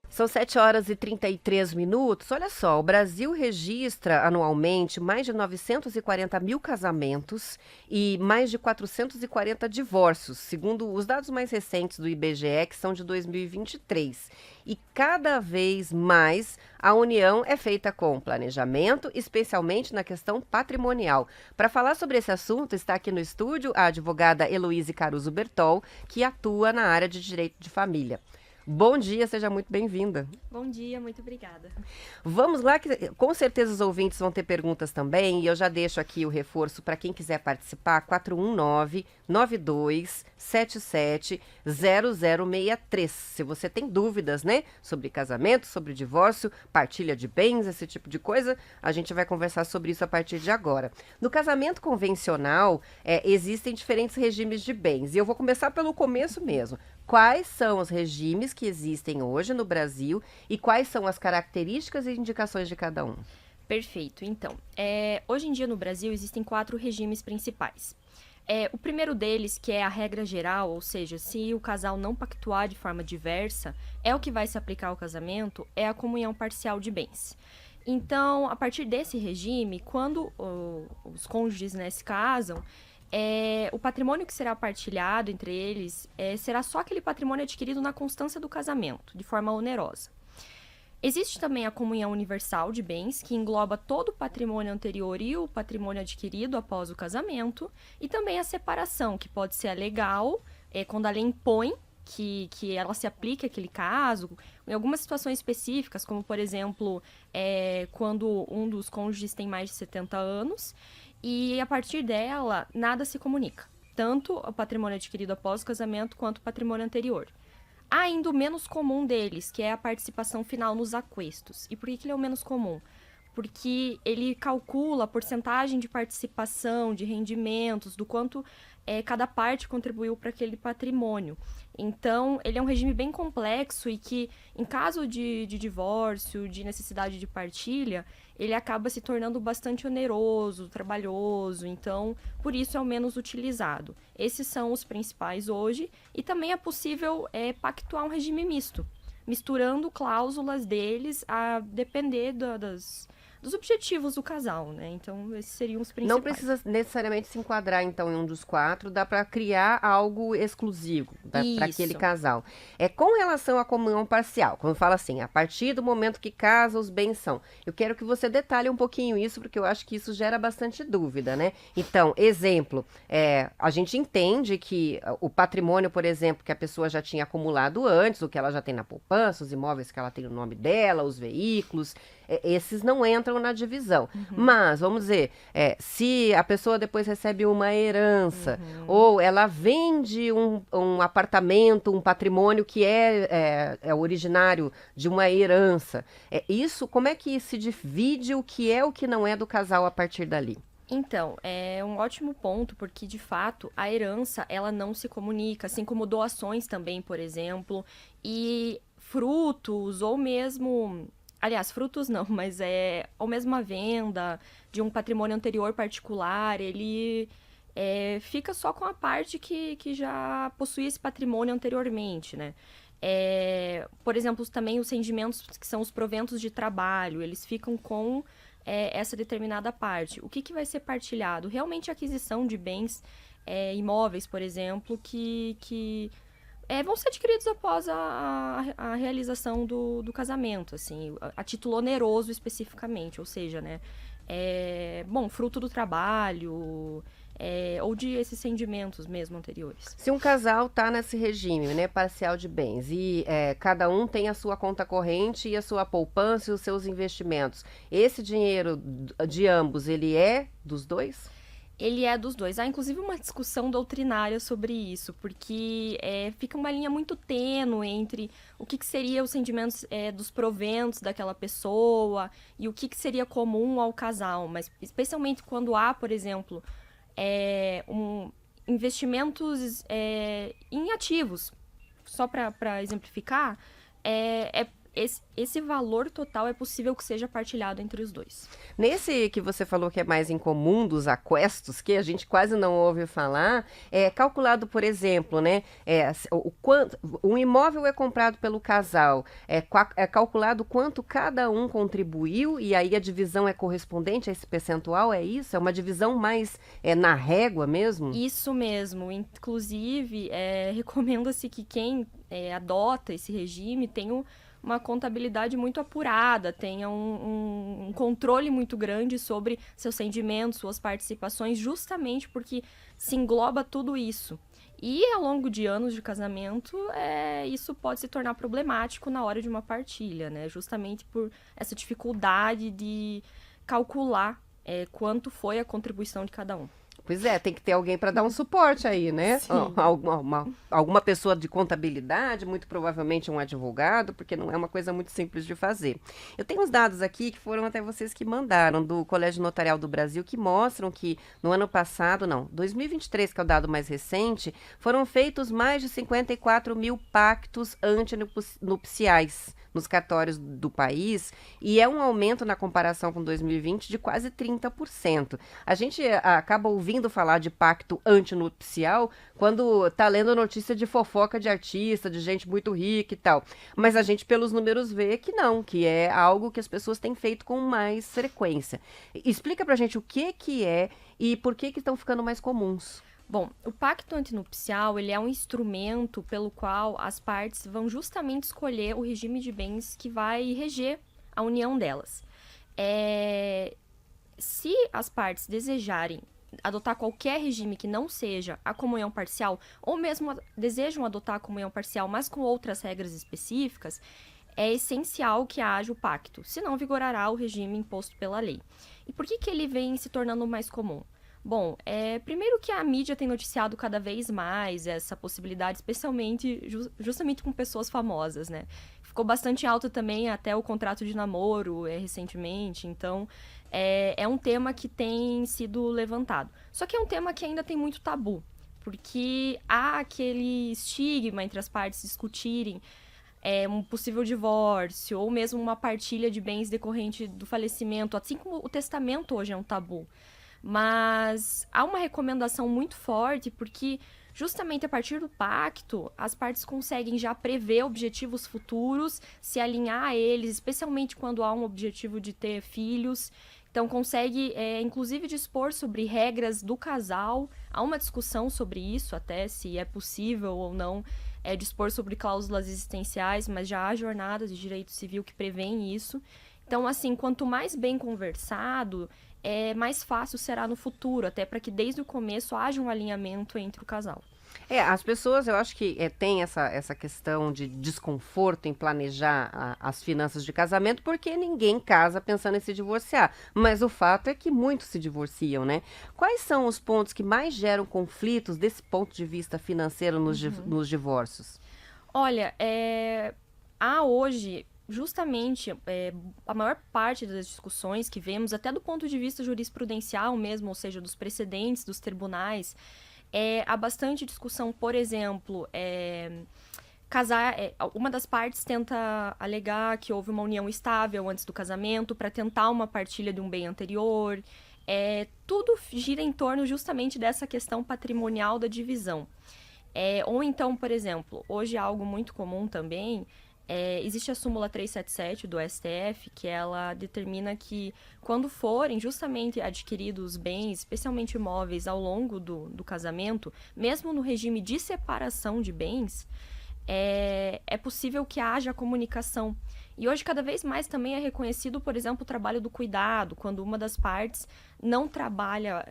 São 7h33. Olha só, o Brasil registra anualmente mais de 940 mil casamentos e mais de 440 divórcios, segundo os dados mais recentes do IBGE, que são de 2023. E cada vez mais a união é feita com planejamento, especialmente na questão patrimonial. Para falar sobre esse assunto, está aqui no estúdio a advogada Heloíse Caruso Bertol, que atua na área de direito de família. Bom dia, seja muito bem-vinda. Bom dia, muito obrigada. Vamos lá, que com certeza os ouvintes vão ter perguntas também, e eu já deixo aqui o reforço para quem quiser participar, 419-9277-0063. Se você tem dúvidas, né, sobre casamento, sobre divórcio, partilha de bens, esse tipo de coisa, a gente vai conversar sobre isso a partir de agora. No casamento convencional, existem diferentes regimes de bens, e eu vou começar pelo começo mesmo. Quais são os regimes que existem hoje no Brasil e quais são as características e indicações de cada um? Perfeito. Então, hoje em dia no Brasil existem 4 regimes principais. O primeiro deles, que é a regra geral, ou seja, se o casal não pactuar de forma diversa, é o que vai se aplicar ao casamento, é a comunhão parcial de bens. Então, a partir desse regime, quando os cônjuges, né, se casam, o patrimônio que será partilhado entre eles será só aquele patrimônio adquirido na constância do casamento, de forma onerosa. Existe também a comunhão universal de bens, que engloba todo o patrimônio anterior e o patrimônio adquirido após o casamento, e também a separação, que pode ser a legal, quando a lei impõe que ela se aplique àquele caso, em algumas situações específicas, como, por exemplo, quando um dos cônjuges tem mais de 70 anos, e a partir dela, nada se comunica, tanto o patrimônio adquirido após o casamento quanto o patrimônio anterior. Há ainda o menos comum deles, que é a participação final nos aquestos. E por que ele é o menos comum? Porque ele calcula a porcentagem de participação, de rendimentos, do quanto cada parte contribuiu para aquele patrimônio. Então, ele é um regime bem complexo e que, em caso de divórcio, de necessidade de partilha, ele acaba se tornando bastante oneroso, trabalhoso, então, por isso é o menos utilizado. Esses são os principais hoje, e também é possível pactuar um regime misto, misturando cláusulas deles a depender dos objetivos do casal, né? Então, esses seriam os principais. Não precisa necessariamente se enquadrar, então, em um dos 4, dá para criar algo exclusivo para aquele casal. Com relação à comunhão parcial, quando fala assim, a partir do momento que casa, os bens são. Eu quero que você detalhe um pouquinho isso, porque eu acho que isso gera bastante dúvida, né? Então, exemplo, a gente entende que o patrimônio, por exemplo, que a pessoa já tinha acumulado antes, o que ela já tem na poupança, os imóveis que ela tem no nome dela, os veículos, esses não entram na divisão. Mas, vamos dizer, se a pessoa depois recebe uma herança, ou ela vende um apartamento, um patrimônio que é originário de uma herança, isso, como é que se divide o que é o que não é do casal a partir dali? Então, é um ótimo ponto, porque, de fato, a herança, ela não se comunica, assim como doações também, por exemplo, e frutos, ou mesmo... Aliás, frutos não, mas ou mesmo a venda de um patrimônio anterior particular, ele fica só com a parte que já possuía esse patrimônio anteriormente, né? Por exemplo, também os rendimentos, que são os proventos de trabalho, eles ficam com essa determinada parte. O que vai ser partilhado? Realmente a aquisição de bens imóveis, por exemplo, que vão ser adquiridos após a realização do casamento, assim, a título oneroso especificamente, ou seja, né, fruto do trabalho, ou de esses rendimentos mesmo anteriores. Se um casal está nesse regime, né, parcial de bens, e cada um tem a sua conta corrente e a sua poupança e os seus investimentos, esse dinheiro de ambos, ele é dos dois? Ele é dos dois. Há, inclusive, uma discussão doutrinária sobre isso, porque fica uma linha muito tênue entre o que seria os rendimentos dos proventos daquela pessoa e o que seria comum ao casal. Mas, especialmente quando há, por exemplo, investimentos em ativos, só para exemplificar, esse valor total é possível que seja partilhado entre os dois. Nesse que você falou que é mais incomum dos aquestos, que a gente quase não ouve falar, é calculado, por exemplo, né? Um imóvel é comprado pelo casal, é calculado quanto cada um contribuiu e aí a divisão é correspondente a esse percentual, é isso? É uma divisão mais na régua mesmo? Isso mesmo. Inclusive, recomenda-se que quem adota esse regime tenha uma contabilidade muito apurada, tenha um controle muito grande sobre seus rendimentos, suas participações, justamente porque se engloba tudo isso. E ao longo de anos de casamento, isso pode se tornar problemático na hora de uma partilha, né? Justamente por essa dificuldade de calcular quanto foi a contribuição de cada um. Pois é, tem que ter alguém para dar um suporte aí, né? Alguma pessoa de contabilidade, muito provavelmente um advogado, porque não é uma coisa muito simples de fazer. Eu tenho uns dados aqui que foram até vocês que mandaram, do Colégio Notarial do Brasil, que mostram que no ano passado, 2023, que é o dado mais recente, foram feitos mais de 54 mil pactos antinupciais nos cartórios do país, e é um aumento na comparação com 2020 de quase 30%. A gente acaba ouvindo falar de pacto antinupcial quando tá lendo notícia de fofoca de artista, de gente muito rica e tal. Mas a gente, pelos números, vê que não, que é algo que as pessoas têm feito com mais frequência. Explica pra gente o que é e por que estão ficando mais comuns. Bom, o pacto antinupcial, ele é um instrumento pelo qual as partes vão justamente escolher o regime de bens que vai reger a união delas. Se as partes desejarem adotar qualquer regime que não seja a comunhão parcial, ou mesmo desejam adotar a comunhão parcial, mas com outras regras específicas, é essencial que haja o pacto, senão vigorará o regime imposto pela lei. E por que ele vem se tornando mais comum? Bom, primeiro que a mídia tem noticiado cada vez mais essa possibilidade, especialmente justamente com pessoas famosas, né? Ficou bastante alto também até o contrato de namoro recentemente, então é um tema que tem sido levantado. Só que é um tema que ainda tem muito tabu, porque há aquele estigma entre as partes discutirem um possível divórcio ou mesmo uma partilha de bens decorrente do falecimento, assim como o testamento hoje é um tabu. Mas há uma recomendação muito forte, porque justamente a partir do pacto, as partes conseguem já prever objetivos futuros, se alinhar a eles, especialmente quando há um objetivo de ter filhos. Então, consegue, inclusive, dispor sobre regras do casal. Há uma discussão sobre isso, até se é possível ou não dispor sobre cláusulas existenciais, mas já há jornadas de direito civil que prevêem isso. Então, assim, quanto mais bem conversado, mais fácil será no futuro, até para que desde o começo haja um alinhamento entre o casal. As pessoas, eu acho que tem essa questão de desconforto em planejar as finanças de casamento, porque ninguém casa pensando em se divorciar. Mas o fato é que muitos se divorciam, né? Quais são os pontos que mais geram conflitos desse ponto de vista financeiro nos divórcios? Olha, há hoje justamente a maior parte das discussões que vemos, até do ponto de vista jurisprudencial mesmo, ou seja, dos precedentes dos tribunais, há bastante discussão, por exemplo, uma das partes tenta alegar que houve uma união estável antes do casamento para tentar uma partilha de um bem anterior. Tudo gira em torno justamente dessa questão patrimonial da divisão. Ou então, por exemplo, hoje é algo muito comum também. Existe a súmula 377 do STF, que ela determina que quando forem justamente adquiridos bens, especialmente imóveis, ao longo do casamento, mesmo no regime de separação de bens, é possível que haja comunicação. E hoje cada vez mais também é reconhecido, por exemplo, o trabalho do cuidado, quando uma das partes não trabalha,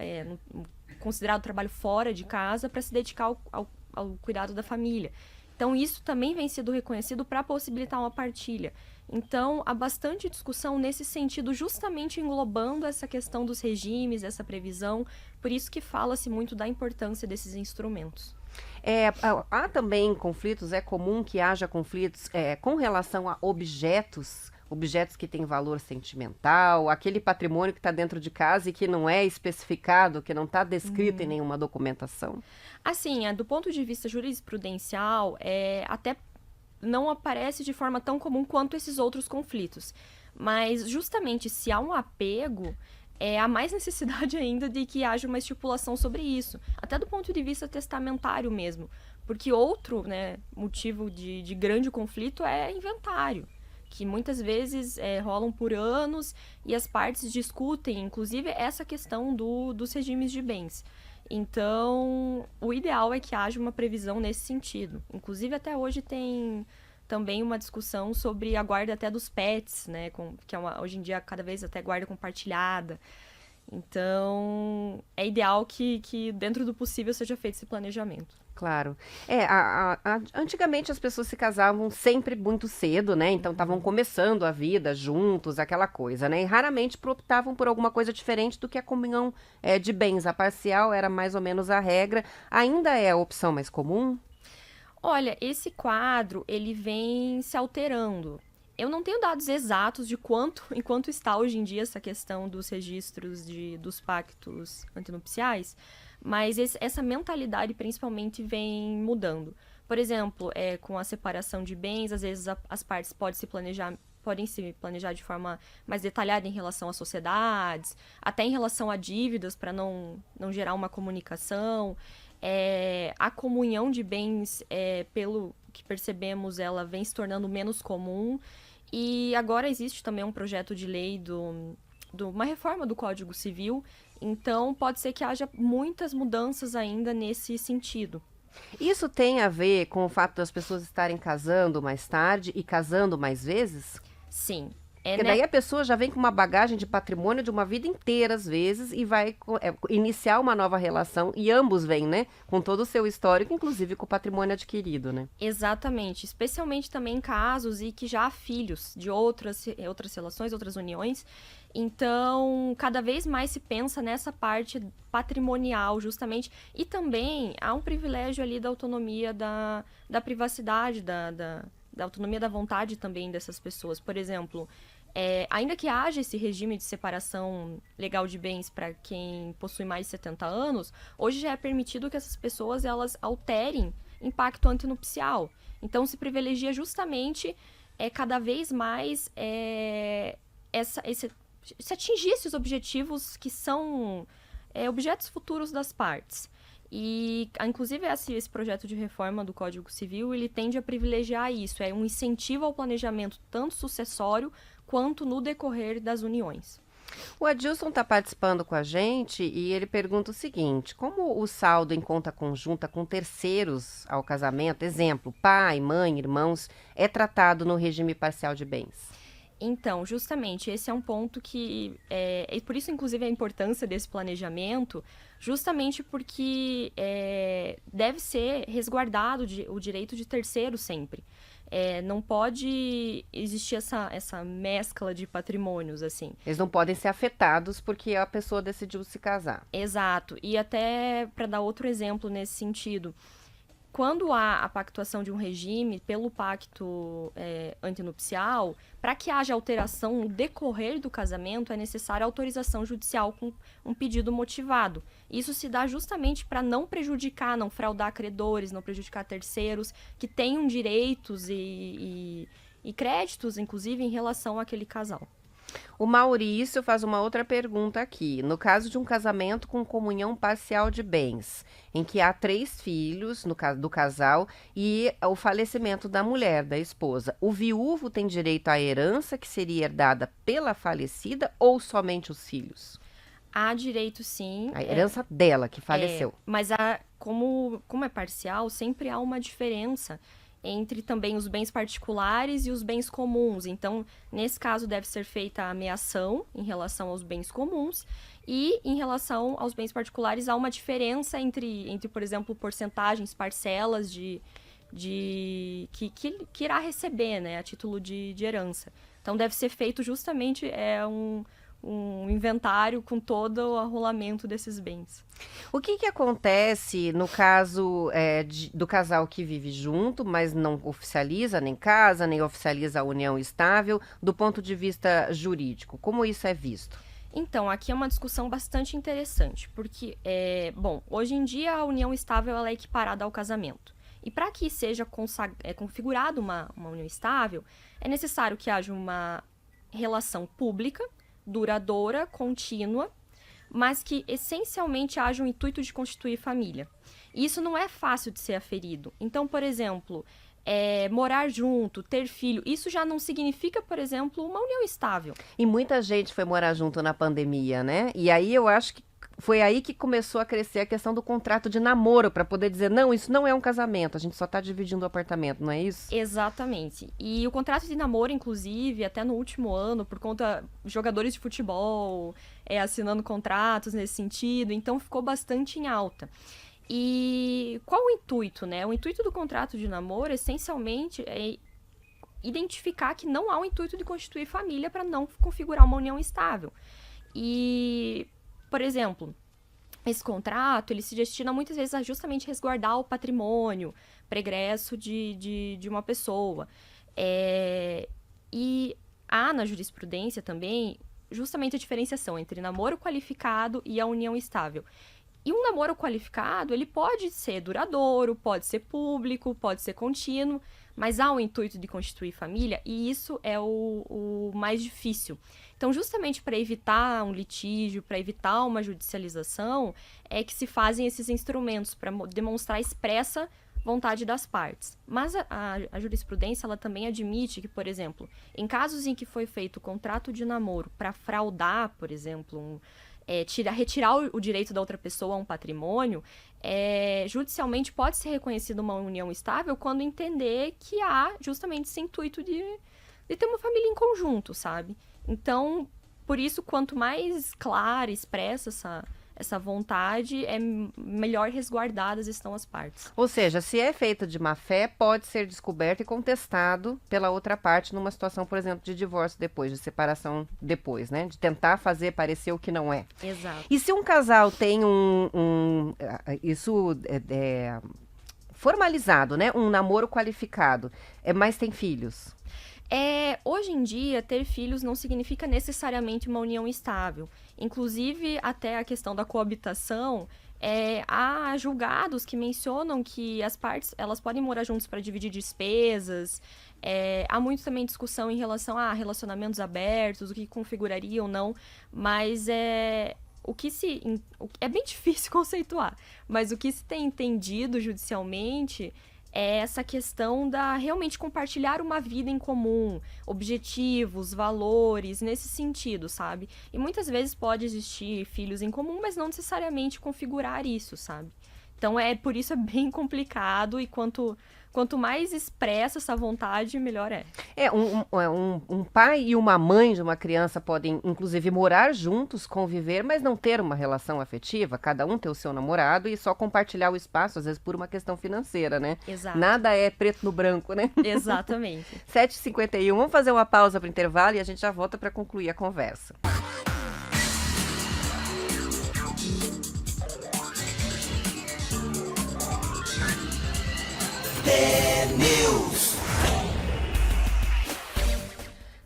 considerado trabalho fora de casa, para se dedicar ao cuidado da família. Então, isso também vem sendo reconhecido para possibilitar uma partilha. Então, há bastante discussão nesse sentido, justamente englobando essa questão dos regimes, essa previsão. Por isso que fala-se muito da importância desses instrumentos. Há também conflitos, é comum que haja conflitos com relação a objetos que têm valor sentimental, aquele patrimônio que está dentro de casa e que não é especificado, que não está descrito em nenhuma documentação? Assim, do ponto de vista jurisprudencial, até não aparece de forma tão comum quanto esses outros conflitos. Mas, justamente, se há um apego, há mais necessidade ainda de que haja uma estipulação sobre isso. Até do ponto de vista testamentário mesmo. Porque outro, né, motivo de grande conflito é inventário. Que muitas vezes rolam por anos e as partes discutem, inclusive, essa questão dos regimes de bens. Então, o ideal é que haja uma previsão nesse sentido. Inclusive, até hoje tem também uma discussão sobre a guarda até dos pets, né? Que hoje em dia cada vez até guarda compartilhada. Então, é ideal que dentro do possível seja feito esse planejamento. Claro. Antigamente as pessoas se casavam sempre muito cedo, né? Então estavam começando a vida juntos, aquela coisa, né? E raramente optavam por alguma coisa diferente do que a comunhão de bens. A parcial era mais ou menos a regra. Ainda é a opção mais comum? Olha, esse quadro, ele vem se alterando. Eu não tenho dados exatos de enquanto está hoje em dia essa questão dos registros dos pactos antinupciais, mas essa mentalidade principalmente vem mudando. Por exemplo, com a separação de bens, às vezes as partes podem se planejar de forma mais detalhada em relação às sociedades, até em relação a dívidas, para não gerar uma comunicação. A comunhão de bens, pelo que percebemos, ela vem se tornando menos comum. E agora existe também um projeto de lei uma reforma do Código Civil, então pode ser que haja muitas mudanças ainda nesse sentido. Isso tem a ver com o fato das pessoas estarem casando mais tarde e casando mais vezes? Sim. Porque daí a pessoa já vem com uma bagagem de patrimônio de uma vida inteira, às vezes, e vai iniciar uma nova relação, e ambos vêm, né? Com todo o seu histórico, inclusive com o patrimônio adquirido, né? Exatamente. Especialmente também em casos e que já há filhos de outras relações, outras uniões. Então, cada vez mais se pensa nessa parte patrimonial, justamente. E também há um privilégio ali da autonomia da privacidade, da autonomia da vontade também dessas pessoas. Por exemplo, ainda que haja esse regime de separação legal de bens para quem possui mais de 70 anos, hoje já é permitido que essas pessoas elas alterem em pacto antinupcial. Então, se privilegia justamente cada vez mais se atingir esses objetivos que são objetos futuros das partes. E, inclusive, esse projeto de reforma do Código Civil, ele tende a privilegiar isso, um incentivo ao planejamento tanto sucessório quanto no decorrer das uniões. O Adilson está participando com a gente e ele pergunta o seguinte: como o saldo em conta conjunta com terceiros ao casamento, exemplo, pai, mãe, irmãos, é tratado no regime parcial de bens? Então, justamente, esse é um ponto que... E por isso, inclusive, a importância desse planejamento, justamente porque deve ser resguardado o direito de terceiro sempre. Não pode existir essa mescla de patrimônios, assim. Eles não podem ser afetados porque a pessoa decidiu se casar. Exato. E até, para dar outro exemplo nesse sentido... Quando há a pactuação de um regime pelo pacto antinupcial, para que haja alteração no decorrer do casamento, é necessária autorização judicial com um pedido motivado. Isso se dá justamente para não prejudicar, não fraudar credores, não prejudicar terceiros que tenham direitos e créditos, inclusive, em relação àquele casal. O Maurício faz uma outra pergunta aqui. No caso de um casamento com comunhão parcial de bens, em que há 3 filhos do casal e o falecimento da mulher, da esposa, o viúvo tem direito à herança que seria herdada pela falecida ou somente os filhos? Há direito, sim. A herança dela, que faleceu. Mas como é parcial, sempre há uma diferença entre também os bens particulares e os bens comuns. Então, nesse caso, deve ser feita a meação em relação aos bens comuns e, em relação aos bens particulares, há uma diferença entre por exemplo, porcentagens, parcelas que irá receber, né, a título de herança. Então, deve ser feito justamente um inventário com todo o arrolamento desses bens. O que acontece no caso do casal que vive junto, mas não oficializa nem casa, nem oficializa a união estável, do ponto de vista jurídico? Como isso é visto? Então, aqui é uma discussão bastante interessante, porque, hoje em dia a união estável ela é equiparada ao casamento. E para que seja configurada uma união estável, é necessário que haja uma relação pública, duradoura, contínua, mas que essencialmente haja um intuito de constituir família. E isso não é fácil de ser aferido. Então, por exemplo, morar junto, ter filho, isso já não significa, por exemplo, uma união estável. E muita gente foi morar junto na pandemia, né? E aí eu acho que foi aí que começou a crescer a questão do contrato de namoro, para poder dizer, não, isso não é um casamento, a gente só está dividindo o apartamento, não é isso? Exatamente. E o contrato de namoro, inclusive, até no último ano, por conta de jogadores de futebol assinando contratos nesse sentido, então ficou bastante em alta. E qual o intuito, né? O intuito do contrato de namoro, essencialmente, é identificar que não há o intuito de constituir família para não configurar uma união estável. E, por exemplo, esse contrato, ele se destina muitas vezes a justamente resguardar o patrimônio pregresso de uma pessoa. E há na jurisprudência também justamente a diferenciação entre namoro qualificado e a união estável. E um namoro qualificado, ele pode ser duradouro, pode ser público, pode ser contínuo, mas há o intuito de constituir família, e isso é o mais difícil. Então, justamente para evitar um litígio, para evitar uma judicialização, é que se fazem esses instrumentos para demonstrar expressa vontade das partes. Mas a jurisprudência, ela também admite que, por exemplo, em casos em que foi feito o contrato de namoro para fraudar, por exemplo, retirar o direito da outra pessoa a um patrimônio, judicialmente pode ser reconhecida uma união estável quando entender que há justamente esse intuito de ter uma família em conjunto, sabe? Então, por isso, quanto mais clara, expressa essa vontade, melhor resguardadas estão as partes. Ou seja, se é feito de má fé, pode ser descoberto e contestado pela outra parte numa situação, por exemplo, de divórcio depois, de separação depois, né? De tentar fazer parecer o que não é. Exato. E se um casal tem isso formalizado, né? Um namoro qualificado, mas tem filhos? Hoje em dia, ter filhos não significa necessariamente uma união estável. Inclusive, até a questão da coabitação, há julgados que mencionam que as partes elas podem morar juntos para dividir despesas. Há muito também discussão em relação a relacionamentos abertos, o que configuraria ou não, mas é bem difícil conceituar, mas o que se tem entendido judicialmente é essa questão da realmente compartilhar uma vida em comum, objetivos, valores, nesse sentido, sabe? E muitas vezes pode existir filhos em comum, mas não necessariamente configurar isso, sabe? Então, por isso é bem complicado e quanto mais expressa essa vontade, melhor é. Um pai e uma mãe de uma criança podem, inclusive, morar juntos, conviver, mas não ter uma relação afetiva, cada um ter o seu namorado e só compartilhar o espaço, às vezes por uma questão financeira, né? Exato. Nada é preto no branco, né? Exatamente. 7h51, vamos fazer uma pausa para o intervalo e a gente já volta para concluir a conversa. News.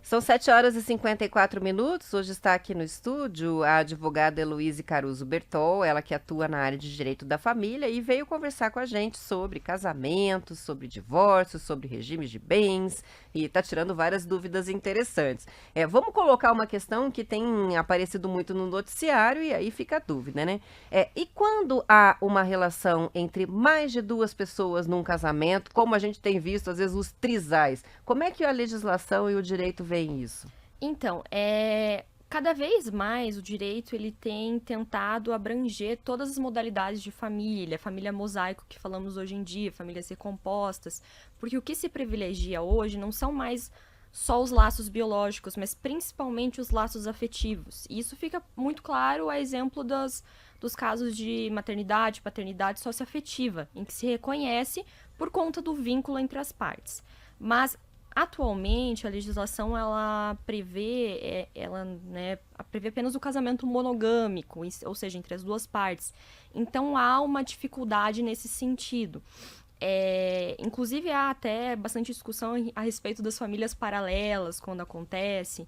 São 7h54. Hoje está aqui no estúdio a advogada Heloíse Caruso Bertol, ela que atua na área de direito da família e veio conversar com a gente sobre casamentos, sobre divórcios, sobre regimes de bens e está tirando várias dúvidas interessantes. Vamos colocar uma questão que tem aparecido muito no noticiário e aí fica a dúvida, né? E quando há uma relação entre mais de duas pessoas num casamento, como a gente tem visto, às vezes, os trisais, como é que a legislação e o direito veem isso? Então, cada vez mais o direito ele tem tentado abranger todas as modalidades de família mosaico que falamos hoje em dia, famílias recompostas, porque o que se privilegia hoje não são mais só os laços biológicos, mas principalmente os laços afetivos. E isso fica muito claro a exemplo dos casos de maternidade, paternidade socioafetiva, em que se reconhece por conta do vínculo entre as partes. Mas atualmente, a legislação ela prevê apenas o casamento monogâmico, ou seja, entre as duas partes. Então, há uma dificuldade nesse sentido. Inclusive, há até bastante discussão a respeito das famílias paralelas, quando acontece.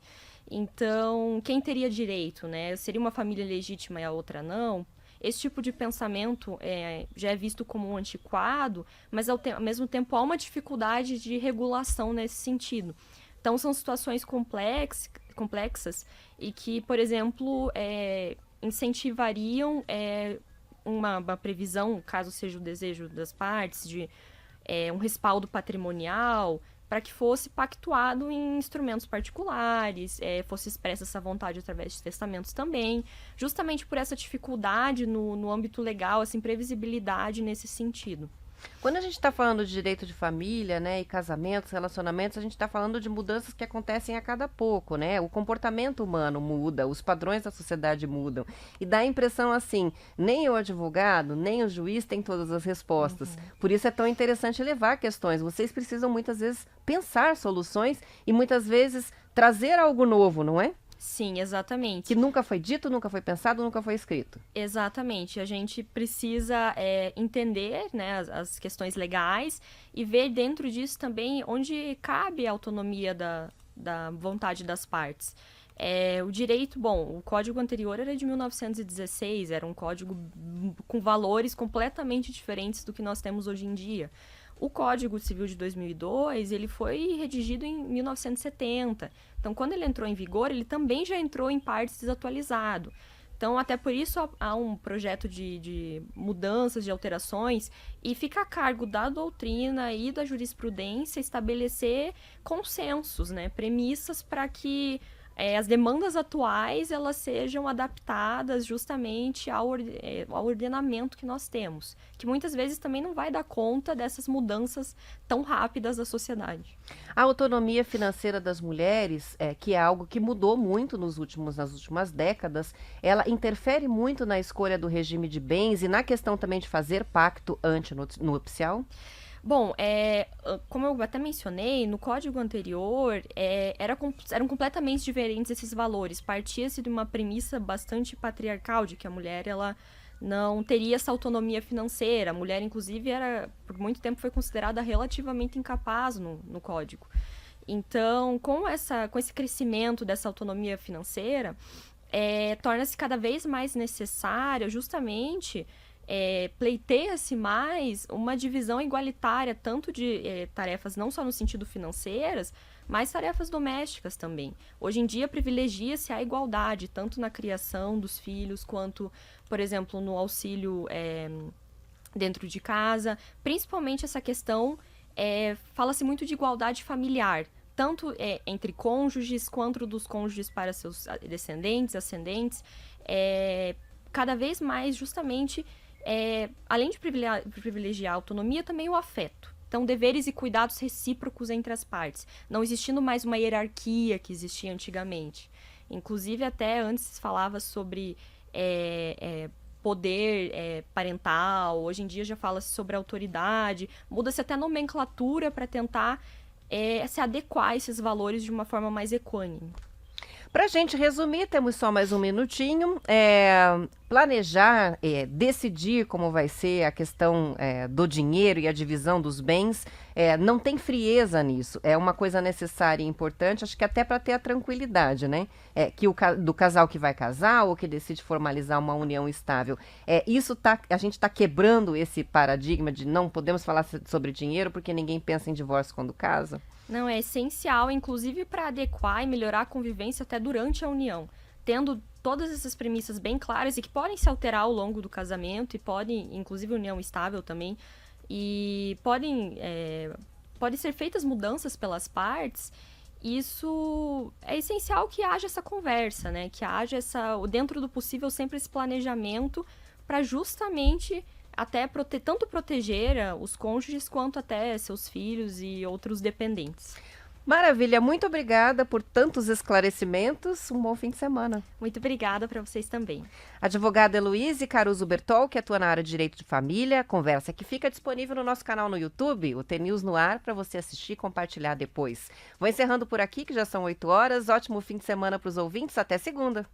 Então, quem teria direito, né? Seria uma família legítima e a outra não? esse tipo de pensamento já é visto como um antiquado, mas ao mesmo tempo há uma dificuldade de regulação nesse sentido. Então, são situações complexas e que, por exemplo, incentivariam uma previsão, caso seja o desejo das partes, de um respaldo patrimonial, para que fosse pactuado em instrumentos particulares, fosse expressa essa vontade através de testamentos também, justamente por essa dificuldade no âmbito legal, essa imprevisibilidade nesse sentido. Quando a gente está falando de direito de família, né, e casamentos, relacionamentos, a gente está falando de mudanças que acontecem a cada pouco, né? O comportamento humano muda, os padrões da sociedade mudam. E dá a impressão assim, nem o advogado, nem o juiz tem todas as respostas. Por isso é tão interessante levar questões. Vocês precisam muitas vezes pensar soluções e muitas vezes trazer algo novo, não é? Sim, exatamente. Que nunca foi dito, nunca foi pensado, nunca foi escrito. Exatamente. A gente precisa entender, né, as questões legais e ver dentro disso também onde cabe a autonomia da vontade das partes. O direito, bom, o código anterior era de 1916, era um código com valores completamente diferentes do que nós temos hoje em dia. O Código Civil de 2002, ele foi redigido em 1970. Então, quando ele entrou em vigor, ele também já entrou em partes desatualizado. Então, até por isso, há um projeto de mudanças, de alterações, e fica a cargo da doutrina e da jurisprudência estabelecer consensos, né, premissas para que as demandas atuais elas sejam adaptadas justamente ao ordenamento que nós temos, que muitas vezes também não vai dar conta dessas mudanças tão rápidas da sociedade. A autonomia financeira das mulheres, que é algo que mudou muito nas últimas décadas, ela interfere muito na escolha do regime de bens e na questão também de fazer pacto antinupcial? Bom, como eu até mencionei, no código anterior eram completamente diferentes esses valores. Partia-se de uma premissa bastante patriarcal, de que a mulher ela não teria essa autonomia financeira. A mulher, inclusive, por muito tempo foi considerada relativamente incapaz no código. Então, com esse crescimento dessa autonomia financeira, torna-se cada vez mais necessária justamente pleiteia-se mais uma divisão igualitária, tanto de tarefas não só no sentido financeiras, mas tarefas domésticas também. Hoje em dia privilegia-se a igualdade, tanto na criação dos filhos, quanto, por exemplo, no auxílio dentro de casa. Principalmente essa questão, fala-se muito de igualdade familiar, tanto entre cônjuges, quanto dos cônjuges para seus descendentes, ascendentes, cada vez mais justamente além de privilegiar a autonomia, também o afeto. Então, deveres e cuidados recíprocos entre as partes, não existindo mais uma hierarquia que existia antigamente. Inclusive, até antes se falava sobre poder parental, hoje em dia já fala-se sobre autoridade, muda-se até a nomenclatura para tentar se adequar a esses valores de uma forma mais equânime. Para a gente resumir, temos só mais um minutinho. Planejar, decidir como vai ser a questão do dinheiro e a divisão dos bens, não tem frieza nisso. É uma coisa necessária e importante, acho que até para ter a tranquilidade, né? Do casal que vai casar ou que decide formalizar uma união estável. A gente está quebrando esse paradigma de não podemos falar sobre dinheiro porque ninguém pensa em divórcio quando casa. Não, é essencial, inclusive para adequar e melhorar a convivência até durante a união, tendo todas essas premissas bem claras e que podem se alterar ao longo do casamento e podem, inclusive união estável também, e podem ser feitas mudanças pelas partes. Isso é essencial que haja essa conversa, né? Que haja dentro do possível sempre esse planejamento para justamente até tanto proteger os cônjuges quanto até seus filhos e outros dependentes. Maravilha, muito obrigada por tantos esclarecimentos. Um bom fim de semana. Muito obrigada para vocês também. Advogada Heloíse Caruso Bertol, que atua na área de Direito de Família. Conversa que fica disponível no nosso canal no YouTube, o TNews no ar, para você assistir e compartilhar depois. Vou encerrando por aqui, que já são 8 horas. Ótimo fim de semana para os ouvintes. Até segunda.